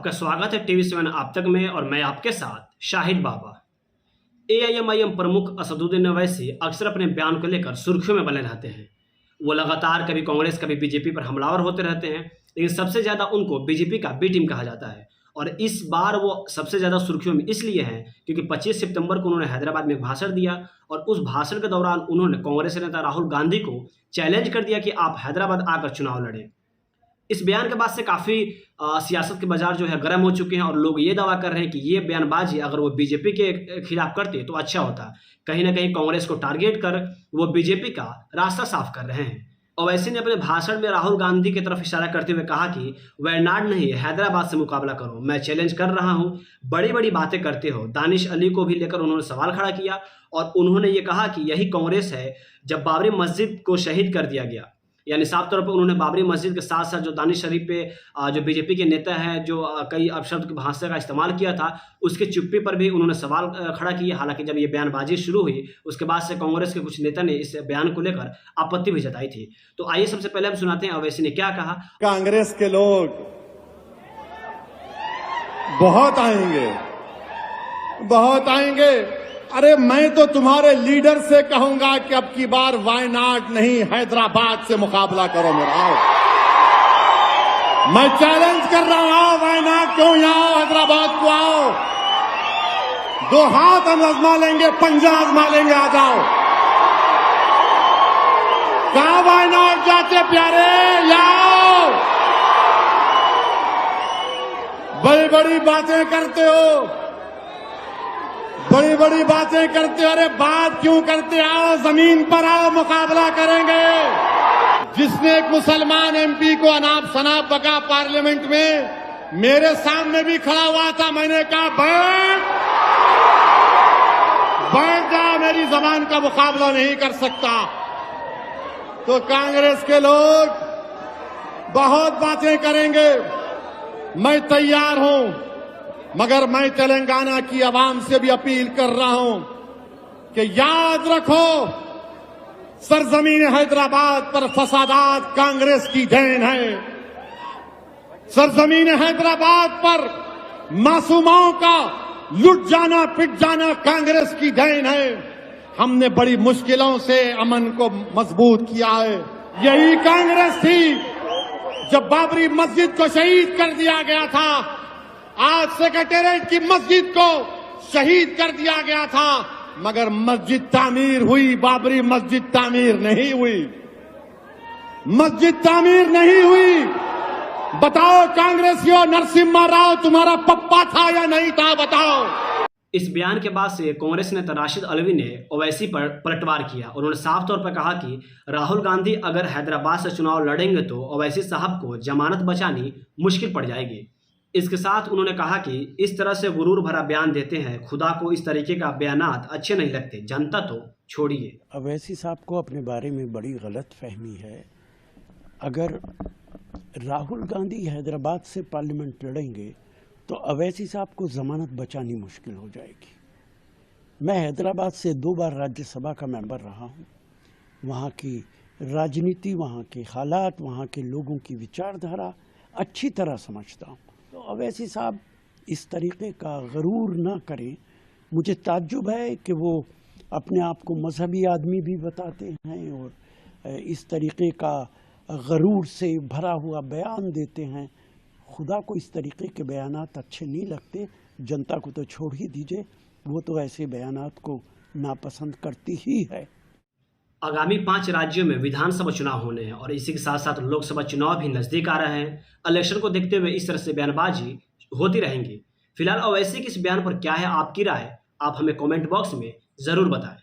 आपका स्वागत है टीवी7 आप तक में और मैं आपके साथ शाहिद बाबा। एआईएमआईएम प्रमुख असदुद्दीन ओवैसी अक्सर अपने बयान को लेकर सुर्खियों में बने रहते हैं। वो लगातार कभी कांग्रेस कभी बीजेपी पर हमलावर होते रहते हैं, लेकिन सबसे ज़्यादा उनको बीजेपी का बी टीम कहा जाता है। और इस बार वो सबसे ज़्यादा सुर्खियों में इसलिए हैं क्योंकि 25 सितंबर को उन्होंने हैदराबाद में एक भाषण दिया और उस भाषण के दौरान उन्होंने कांग्रेस नेता राहुल गांधी को चैलेंज कर दिया कि आप हैदराबाद आकर चुनाव लड़ें। इस बयान के बाद से काफ़ी सियासत के बाजार जो है गर्म हो चुके हैं और लोग ये दावा कर रहे हैं कि ये बयानबाजी अगर वो बीजेपी के खिलाफ करते तो अच्छा होता। कहीं ना कहीं कांग्रेस को टारगेट कर वो बीजेपी का रास्ता साफ कर रहे हैं। ओवैसी ने अपने भाषण में राहुल गांधी की तरफ इशारा करते हुए कहा कि वायनाड नहीं हैदराबाद से मुकाबला करो, मैं चैलेंज कर रहा हूँ, बड़ी बड़ी बातें करते हो। दानिश अली को भी लेकर उन्होंने सवाल खड़ा किया और उन्होंने ये कहा कि यही कांग्रेस है जब बाबरी मस्जिद को शहीद कर दिया गया। यानी साफ तौर पर उन्होंने बाबरी मस्जिद के साथ साथ जो दानिश शरीफ पे जो बीजेपी के नेता हैं जो कई अपशब्द भाषा का इस्तेमाल किया था, उसके चुप्पी पर भी उन्होंने सवाल खड़ा किया। हालांकि जब ये बयानबाजी शुरू हुई उसके बाद से कांग्रेस के कुछ नेता ने इस बयान को लेकर आपत्ति भी जताई थी। तो आइए सबसे पहले हम सुनाते हैं ओवैसी ने क्या कहा। कांग्रेस के लोग बहुत आएंगे। अरे मैं तो तुम्हारे लीडर से कहूंगा कि अब की बार वायनाड नहीं हैदराबाद से मुकाबला करो मेरा। आओ, मैं चैलेंज कर रहा हूं, वायनाड क्यों आओ, हैदराबाद को आओ। दो हाथ हम आजमा लेंगे, पंजा आजमा लेंगे, आ जाओ। कहां वायनाड जाते प्यारे, आओ। बड़ी बड़ी बातें करते हो, बड़ी बड़ी बातें करते हो। अरे बात क्यों करते, आओ जमीन पर आओ, मुकाबला करेंगे। जिसने एक मुसलमान एमपी को अनाप शनाप बका पार्लियामेंट में, मेरे सामने भी खड़ा हुआ था, मैंने कहा बैठ जा, मेरी जबान का मुकाबला नहीं कर सकता। तो कांग्रेस के लोग बहुत बातें करेंगे, मैं तैयार हूं, मगर मैं तेलंगाना की आवाम से भी अपील कर रहा हूं कि याद रखो, सरजमीन हैदराबाद पर फसादात कांग्रेस की देन है। सरजमीन हैदराबाद पर मासूमाओं का लुट जाना पिट जाना कांग्रेस की देन है। हमने बड़ी मुश्किलों से अमन को मजबूत किया है। यही कांग्रेस थी जब बाबरी मस्जिद को शहीद कर दिया गया था। आज सेक्रेटेरिएट की मस्जिद को शहीद कर दिया गया था, मगर मस्जिद तामीर हुई, बाबरी मस्जिद तामीर नहीं हुई। मस्जिद तामीर नहीं हुई। बताओ कांग्रेसियों, नरसिम्हा राव तुम्हारा पप्पा था या नहीं था, बताओ। इस बयान के बाद से कांग्रेस नेता राशिद अलवी ने ओवैसी पर पलटवार किया। उन्होंने साफ तौर पर कहा कि राहुल गांधी अगर हैदराबाद से चुनाव लड़ेंगे तो ओवैसी साहब को जमानत बचानी मुश्किल पड़ जाएगी। इसके साथ उन्होंने कहा कि इस तरह से गुरूर भरा बयान देते हैं, खुदा को इस तरीके का बयानात अच्छे नहीं लगते, जनता तो छोड़िए। ओवैसी साहब को अपने बारे में बड़ी गलत फहमी है। अगर राहुल गांधी हैदराबाद से पार्लियामेंट लड़ेंगे तो ओवैसी साहब को जमानत बचानी मुश्किल हो जाएगी। मैं हैदराबाद से 2 बार राज्यसभा का मेंबर रहा हूँ। वहाँ की राजनीति, वहाँ के हालात, वहाँ के लोगों की विचारधारा अच्छी तरह समझता हूँ। तो ओवैसी साहब इस तरीके का गरूर ना करें। मुझे ताज्जुब है कि वो अपने आप को मजहबी आदमी भी बताते हैं और इस तरीके का गरूर से भरा हुआ बयान देते हैं। खुदा को इस तरीके के बयानात अच्छे नहीं लगते, जनता को तो छोड़ ही दीजिए, वो तो ऐसे बयानात को नापसंद करती ही है। आगामी 5 राज्यों में विधानसभा चुनाव होने हैं और इसी के साथ साथ लोकसभा चुनाव भी नजदीक आ रहे हैं। इलेक्शन को देखते हुए इस तरह से बयानबाजी होती रहेंगी। फिलहाल ओवैसी के इस बयान पर क्या है आपकी राय, आप हमें कमेंट बॉक्स में जरूर बताएं।